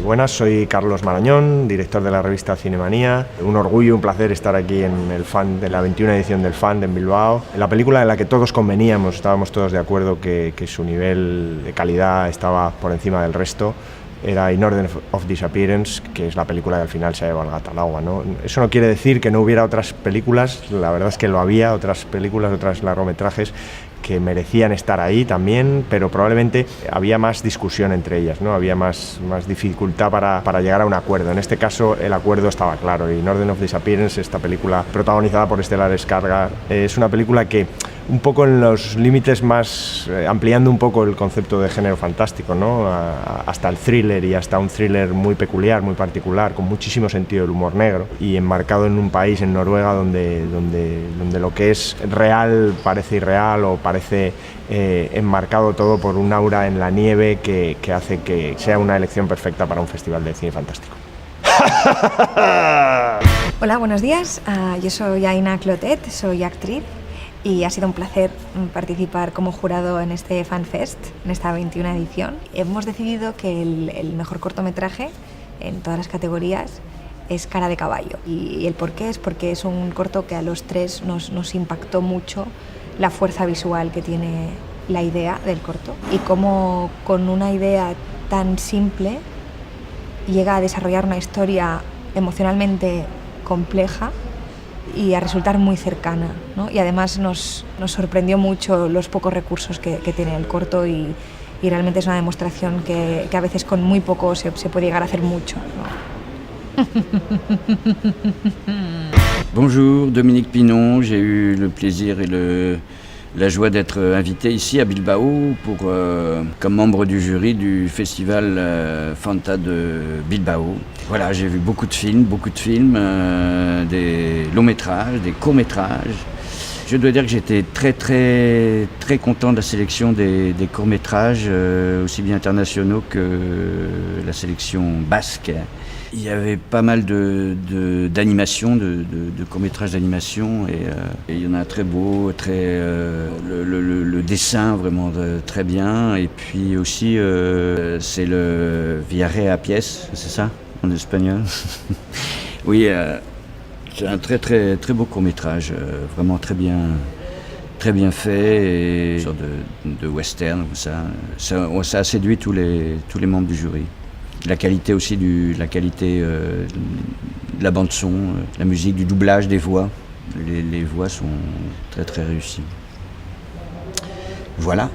Buenas, soy Carlos Marañón, director de la revista Cinemanía. Un orgullo, un placer estar aquí en el Fan, de la 21 edición del Fan en Bilbao. La película en la que todos conveníamos, estábamos todos de acuerdo que su nivel de calidad estaba por encima del resto. Era In Order of Disappearance, que es la película que al final se ha llevado el gato al agua, ¿no? Eso no quiere decir que no hubiera otras películas, la verdad es que lo había, otras películas, otros largometrajes que merecían estar ahí también, pero probablemente había más discusión entre ellas, ¿no? Había más dificultad para llegar a un acuerdo. En este caso el acuerdo estaba claro. In Order of Disappearance, esta película protagonizada por Stellan Skarsgård, es una película que un poco en los límites más, ampliando un poco el concepto de género fantástico, ¿no? Hasta el thriller, y hasta un thriller muy peculiar, muy particular, con muchísimo sentido del humor negro, y enmarcado en un país, en Noruega, donde lo que es real parece irreal, o parece enmarcado todo por un aura en la nieve que hace que sea una elección perfecta para un festival de cine fantástico. Hola, buenos días. Yo soy Aina Clotet, soy actriz. Y ha sido un placer participar como jurado en este FanFest, en esta 21 edición. Hemos decidido que el mejor cortometraje en todas las categorías es Cara de caballo. Y el porqué es porque es un corto que a los tres nos impactó mucho la fuerza visual que tiene la idea del corto, y cómo con una idea tan simple llega a desarrollar una historia emocionalmente compleja y a resultar muy cercana, ¿no? Y además nos sorprendió mucho los pocos recursos que tiene el corto, y realmente es una demostración que a veces con muy poco se puede llegar a hacer mucho, ¿no? Bonjour, Dominique Pinon. J'ai eu le plaisir et la joie d'être invité ici à Bilbao comme membre du jury du festival Fanta de Bilbao. Voilà, j'ai vu beaucoup de films, des longs métrages, des courts métrages. Je dois dire que j'étais très content de la sélection des courts métrages, aussi bien internationaux que la sélection basque. Il y avait pas mal d'animations, de courts-métrages d'animation, et il y en a un très beau, le dessin vraiment très bien, et puis aussi c'est le Viaje a pies, c'est ça en espagnol. Oui, c'est un très beau court-métrage, vraiment très bien fait, et une sorte de western comme ça. Ça a séduit tous les membres du jury. La qualité aussi de la bande son, la musique, du doublage, des voix. Les voix sont très réussies. Voilà.